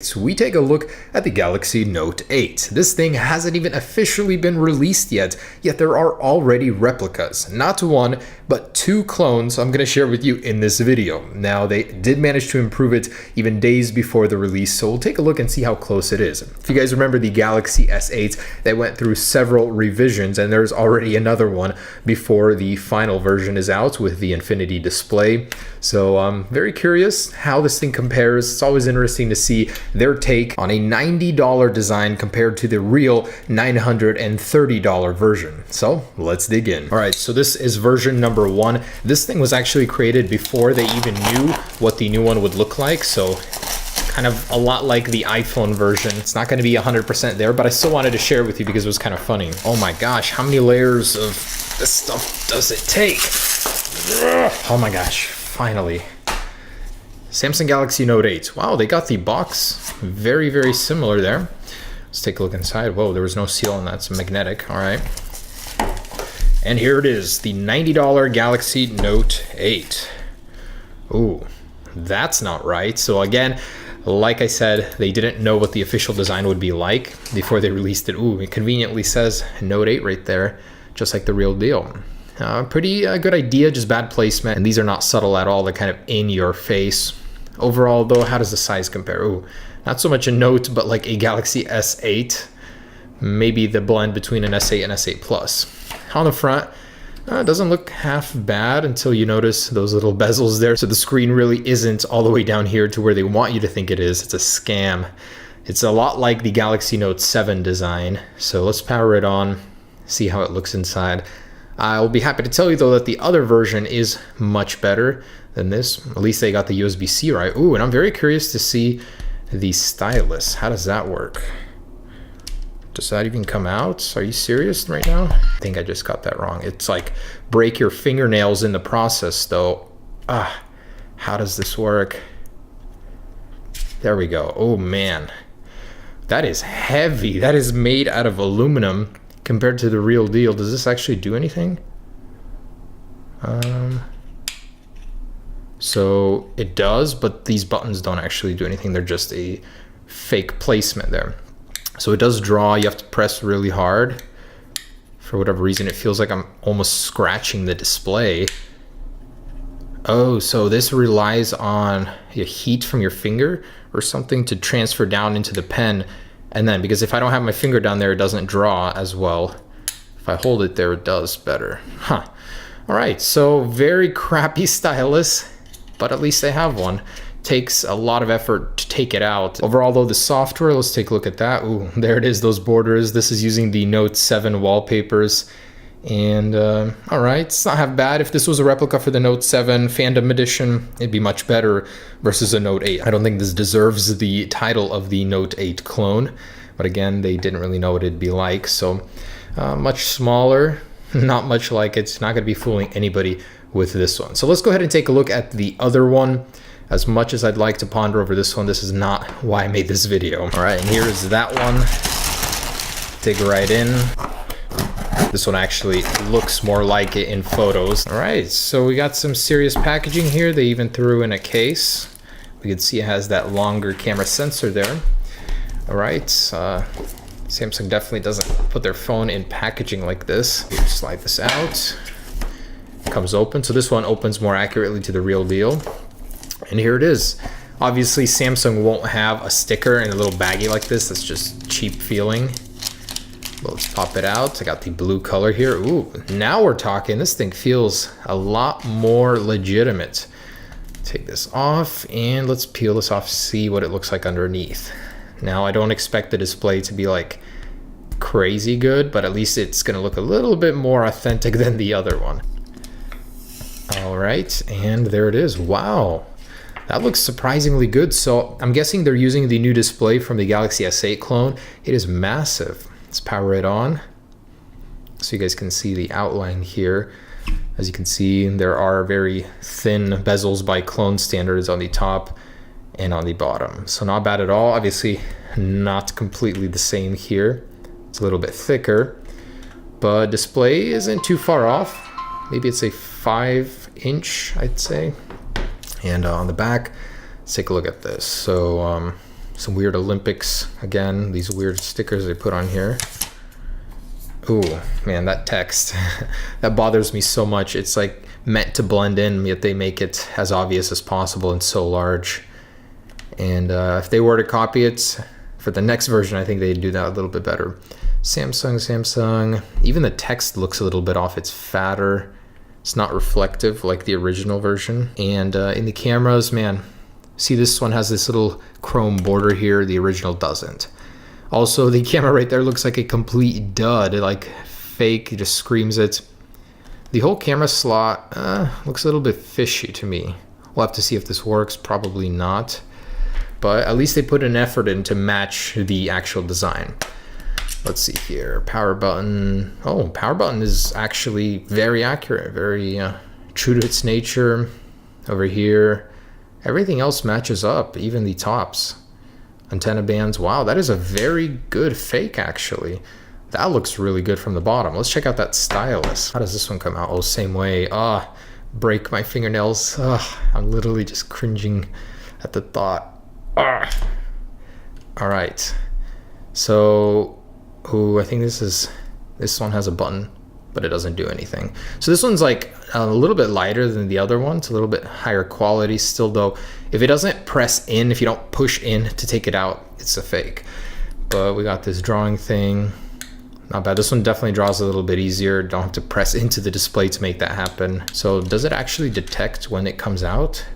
So we take a look at the Galaxy Note 8. This thing hasn't even officially been released yet there are already replicas. Not one, but two clones I'm going to share with you in this video. Now, they did manage to improve it even days before the release, so we'll take a look and see how close it is. If you guys remember the Galaxy S8, they went through several revisions, and there's already another one before the final version is out with the Infinity display. So I'm very curious how this thing compares. It's always interesting to see their take on a $90 design compared to the real $930 version. So let's dig in. All right, so this is version number 1. This thing was actually created before they even knew what the new one would look like. So kind of a lot like the iPhone version. It's not going to be 100% there, but I still wanted to share it with you because it was kind of funny. Oh my gosh, how many layers of this stuff does it take? Oh my gosh, finally. Samsung Galaxy Note 8. Wow, they got the box very, very similar there. Let's take a look inside. Whoa, there was no seal on that. It's magnetic. All right. And here it is, the $90 Galaxy Note 8. Ooh, that's not right. So again, like I said, they didn't know what the official design would be like before they released it. Ooh, it conveniently says Note 8 right there, just like the real deal. Pretty good idea, just bad placement. And these are not subtle at all. They're kind of in your face. Overall, though, how does the size compare? Ooh, not so much a Note, but like a Galaxy S8. Maybe the blend between an S8 and S8 Plus. On the front, it doesn't look half bad until you notice those little bezels there. So the screen really isn't all the way down here to where they want you to think it is. It's a scam. It's a lot like the Galaxy Note 7 design. So let's power it on, see how it looks inside. I'll be happy to tell you, though, that the other version is much better than this. At least they got the USB-C right. Ooh, and I'm very curious to see the stylus. How does that work? Does that even come out? Are you serious right now? I think I just got that wrong. It's like break your fingernails in the process, though. How does this work? There we go. Oh, man. That is heavy. That is made out of aluminum. Compared to the real deal, does this actually do anything? So it does, but these buttons don't actually do anything. They're just a fake placement there. So it does draw. You have to press really hard. For whatever reason, it feels like I'm almost scratching the display. Oh, so this relies on heat from your finger or something to transfer down into the pen. And then, because if I don't have my finger down there, it doesn't draw as well. If I hold it there, it does better. All right, so very crappy stylus, but at least they have one. Takes a lot of effort to take it out. Overall, though, the software, let's take a look at that. Ooh, there it is, those borders. This is using the Note 7 wallpapers. And all right, it's not half bad. If this was a replica for the Note 7 Fandom Edition, it'd be much better versus a Note 8. I don't think this deserves the title of the Note 8 clone, but again, they didn't really know what it'd be like. So much smaller, not much like it. It's not going to be fooling anybody with this one. So let's go ahead and take a look at the other one. As much as I'd like to ponder over this one, this is not why I made this video. All right, and here is that one. Dig right in. This one actually looks more like it in photos. All right, so we got some serious packaging here. They even threw in a case. We can see it has that longer camera sensor there. All right, Samsung definitely doesn't put their phone in packaging like this. You slide this out, comes open. So this one opens more accurately to the real deal. And here it is. Obviously, Samsung won't have a sticker in a little baggie like this. That's just cheap feeling. Well, let's pop it out. I got the blue color here. Ooh, now we're talking. This thing feels a lot more legitimate. Take this off and let's peel this off, see what it looks like underneath. Now, I don't expect the display to be like crazy good, but at least it's gonna look a little bit more authentic than the other one. All right, and there it is. Wow, that looks surprisingly good. So I'm guessing they're using the new display from the Galaxy S8 clone. It is massive. Let's power it on so you guys can see the outline here. As you can see, there are very thin bezels by clone standards on the top and on the bottom. So not bad at all. Obviously not completely the same here. It's a little bit thicker, but display isn't too far off. Maybe it's a 5-inch, I'd say. And on the back, let's take a look at this. So Some weird Olympics, again, these weird stickers they put on here. Ooh, man, that text, that bothers me so much. It's like meant to blend in, yet they make it as obvious as possible and so large. And if they were to copy it for the next version, I think they'd do that a little bit better. Samsung. Even the text looks a little bit off. It's fatter. It's not reflective like the original version. And in the cameras, man, see, this one has this little chrome border here. The original doesn't. Also, the camera right there looks like a complete dud. Like fake, it just screams it. The whole camera slot looks a little bit fishy to me. We'll have to see if this works. Probably not. But at least they put an effort in to match the actual design. Let's see here. Power button. Oh, power button is actually very accurate. Very true to its nature. Over here. Everything else matches up. Even the tops. Antenna bands. Wow, that is a very good fake, actually. That looks really good from the bottom. Let's check out that stylus. How does this one come out? Oh, same way. Break my fingernails. I'm literally just cringing at the thought. All right. So, I think this one has a button, but it doesn't do anything. So this one's like a little bit lighter than the other one. It's a little bit higher quality still, though. If it doesn't press in, if you don't push in to take it out, it's a fake. But we got this drawing thing. Not bad. This one definitely draws a little bit easier. Don't have to press into the display to make that happen. So does it actually detect when it comes out?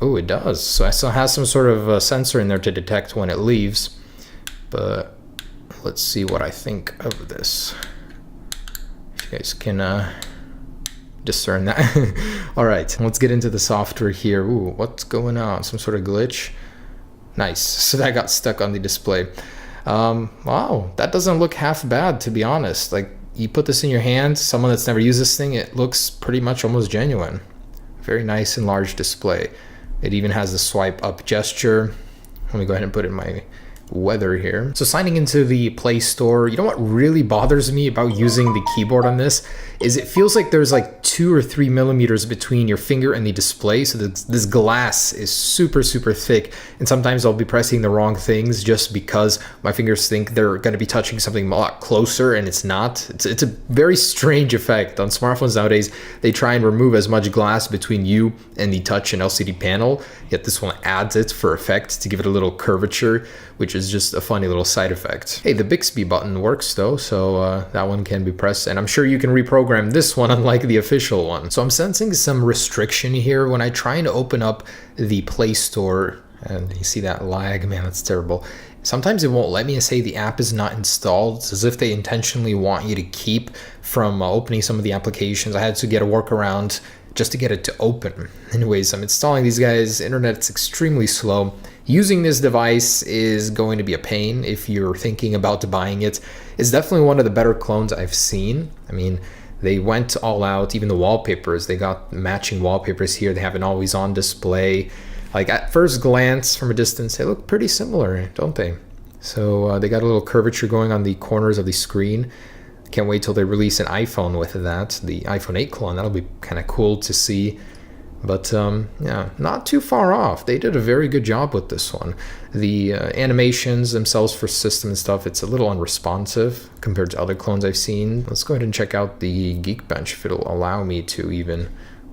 Oh, it does. So it still has some sort of sensor in there to detect when it leaves. But let's see what I think of this. If you guys can discern that. All right, let's get into the software here. Ooh, what's going on? Some sort of glitch? Nice. So that got stuck on the display. Wow, that doesn't look half bad, to be honest. Like, you put this in your hand, someone that's never used this thing, it looks pretty much almost genuine. Very nice and large display. It even has the swipe up gesture. Let me go ahead and put in my weather here. So signing into the Play Store, you know what really bothers me about using the keyboard on this is it feels like there's like 2 or 3 millimeters between your finger and the display. So this glass is super thick, and sometimes I'll be pressing the wrong things just because my fingers think they're going to be touching something a lot closer, and it's not. It's a very strange effect. On smartphones nowadays, they try and remove as much glass between you and the touch and LCD panel, yet this one adds it for effect to give it a little curvature, which is just a funny little side effect. Hey, the Bixby button works though, so that one can be pressed, and I'm sure you can reprogram this one unlike the official one. So I'm sensing some restriction here when I try and open up the Play Store, and you see that lag, man, that's terrible. Sometimes it won't let me say the app is not installed. It's as if they intentionally want you to keep from opening some of the applications. I had to get a workaround just to get it to open. Anyways, I'm installing these guys. Internet's extremely slow. Using this device is going to be a pain if you're thinking about buying it. It's definitely one of the better clones I've seen. I mean, they went all out. Even the wallpapers, they got matching wallpapers here. They have an always on display. Like at first glance from a distance, they look pretty similar, don't they? So they got a little curvature going on the corners of the screen. Can't wait till they release an iPhone with that, the iPhone 8 clone. That'll be kind of cool to see. But yeah, not too far off. They did a very good job with this one. The animations themselves for system and stuff, it's a little unresponsive compared to other clones I've seen. Let's go ahead and check out the Geekbench if it'll allow me to even.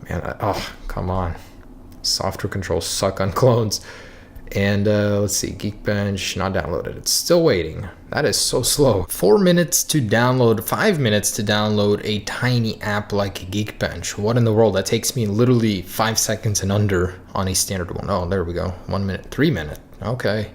Man, oh, come on. Software controls suck on clones. And let's see, Geekbench, not downloaded. It's still waiting. That is so slow. 4 minutes to download, 5 minutes to download a tiny app like Geekbench. What in the world? That takes me literally 5 seconds and under on a standard one. Oh, there we go. 1 minute, 3 minutes. Okay.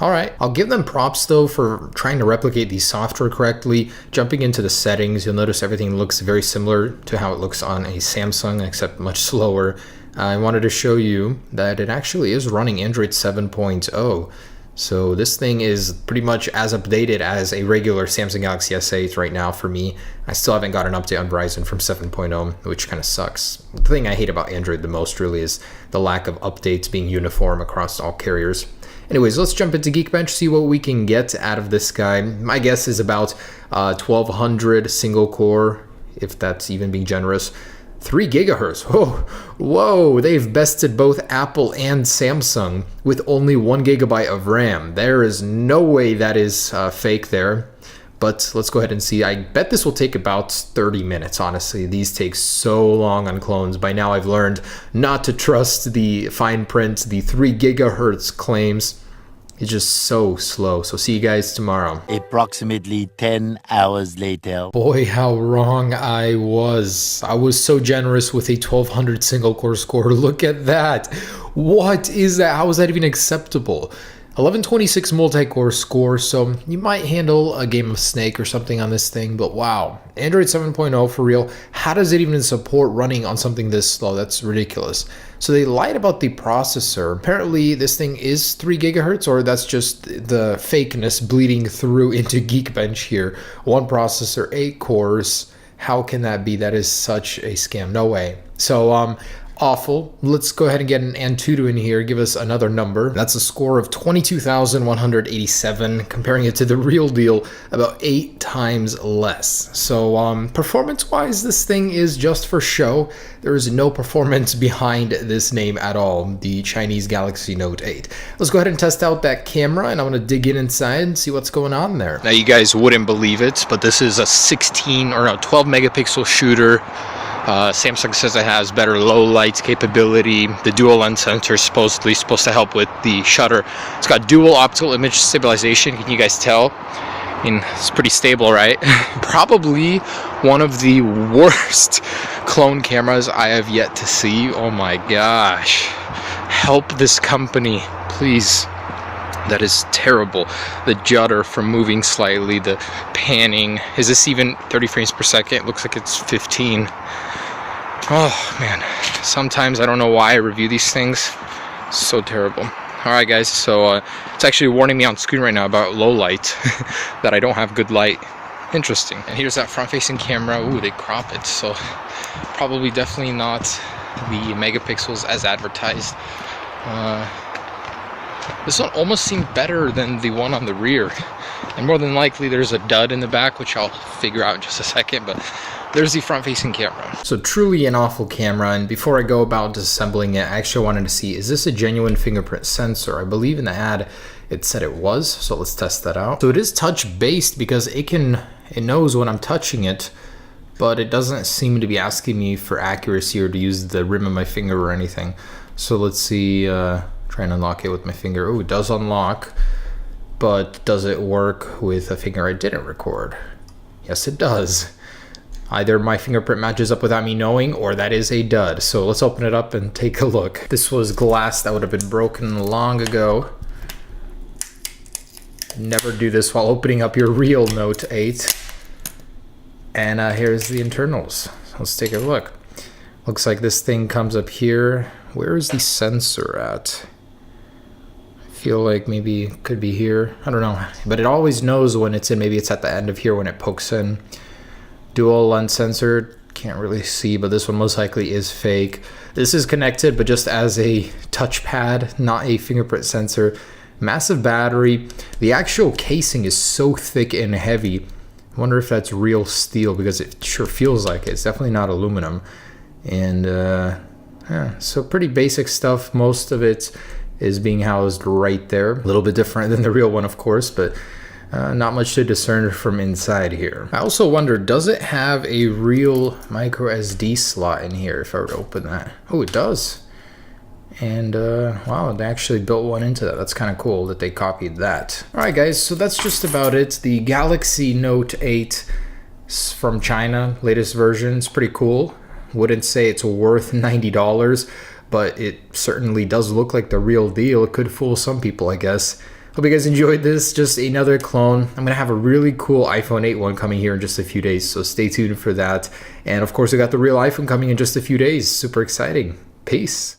All right. I'll give them props though for trying to replicate the software correctly. Jumping into the settings, you'll notice everything looks very similar to how it looks on a Samsung, except much slower. I wanted to show you that it actually is running Android 7.0. So this thing is pretty much as updated as a regular Samsung Galaxy S8 right now for me. I still haven't got an update on Verizon from 7.0, which kind of sucks. The thing I hate about Android the most really is the lack of updates being uniform across all carriers. Anyways, let's jump into Geekbench, see what we can get out of this guy. My guess is about 1200 single core, if that's even being generous. 3 gigahertz. Whoa, they've bested both Apple and Samsung with only 1 gigabyte of RAM. There is no way that is fake there. But let's go ahead and see. I bet this will take about 30 minutes, honestly. These take so long on clones. By now I've learned not to trust the fine print, the 3 gigahertz claims. It's just so slow. So see you guys tomorrow. Approximately 10 hours later. Boy, how wrong I was. I was so generous with a 1200 single core score. Look at that. What is that? How is that even acceptable? 1126 multi-core score, so you might handle a game of Snake or something on this thing, but wow. Android 7.0 for real, how does it even support running on something this slow? That's ridiculous. So they lied about the processor. Apparently this thing is 3 gigahertz, or that's just the fakeness bleeding through into Geekbench here. One processor, 8 cores. How can that be? That is such a scam. No way. So awful. Let's go ahead and get an Antutu in here. Give us another number. That's a score of 22,187, comparing it to the real deal, about 8 times less. So performance-wise, this thing is just for show. There is no performance behind this name at all, the Chinese Galaxy Note 8. Let's go ahead and test out that camera, and I'm going to dig in inside and see what's going on there. Now, you guys wouldn't believe it, but this is a 12 megapixel shooter. Samsung says it has better low light capability. The dual lens sensor is supposedly supposed to help with the shutter. It's got dual optical image stabilization. Can you guys tell? I mean, it's pretty stable, right? Probably one of the worst clone cameras I have yet to see. Oh my gosh. Help this company, please. That is terrible. The judder from moving slightly, the panning. Is this even 30 frames per second? It looks like it's 15. Oh man, sometimes I don't know why I review these things. So terrible. Alright guys, so it's actually warning me on screen right now about low light, that I don't have good light. Interesting. And here's that front-facing camera. Ooh, they crop it, so probably definitely not the megapixels as advertised. This one almost seemed better than the one on the rear. And more than likely there's a dud in the back, which I'll figure out in just a second, but there's the front-facing camera. So truly an awful camera, and before I go about disassembling it, I actually wanted to see, is this a genuine fingerprint sensor? I believe in the ad it said it was, so let's test that out. So it is touch-based because it knows when I'm touching it, but it doesn't seem to be asking me for accuracy or to use the rim of my finger or anything. So let's see, try and unlock it with my finger. Oh, it does unlock, but does it work with a finger I didn't record? Yes, it does. Either my fingerprint matches up without me knowing, or that is a dud. So let's open it up and take a look. This was glass that would have been broken long ago. Never do this while opening up your real Note 8. And here's the internals. Let's take a look. Looks like this thing comes up here. Where is the sensor at? I feel like maybe it could be here. I don't know. But it always knows when it's in. Maybe it's at the end of here when it pokes in. Dual lens sensor, can't really see, but this one most likely is fake. This is connected, but just as a touchpad, not a fingerprint sensor. Massive battery. The actual casing is so thick and heavy. I wonder if that's real steel, because it sure feels like it. It's definitely not aluminum. And yeah, so pretty basic stuff. Most of it is being housed right there. A little bit different than the real one, of course, but not much to discern from inside here. I also wonder, does it have a real micro SD slot in here if I were to open that? Oh, it does. And wow, they actually built one into that. That's kind of cool that they copied that. All right, guys, so that's just about it. The Galaxy Note 8 from China, latest version. It's pretty cool. Wouldn't say it's worth $90, but it certainly does look like the real deal. It could fool some people, I guess. Hope you guys enjoyed this. Just another clone. I'm going to have a really cool iPhone 8 one coming here in just a few days, so stay tuned for that. And of course, we got the real iPhone coming in just a few days. Super exciting. Peace.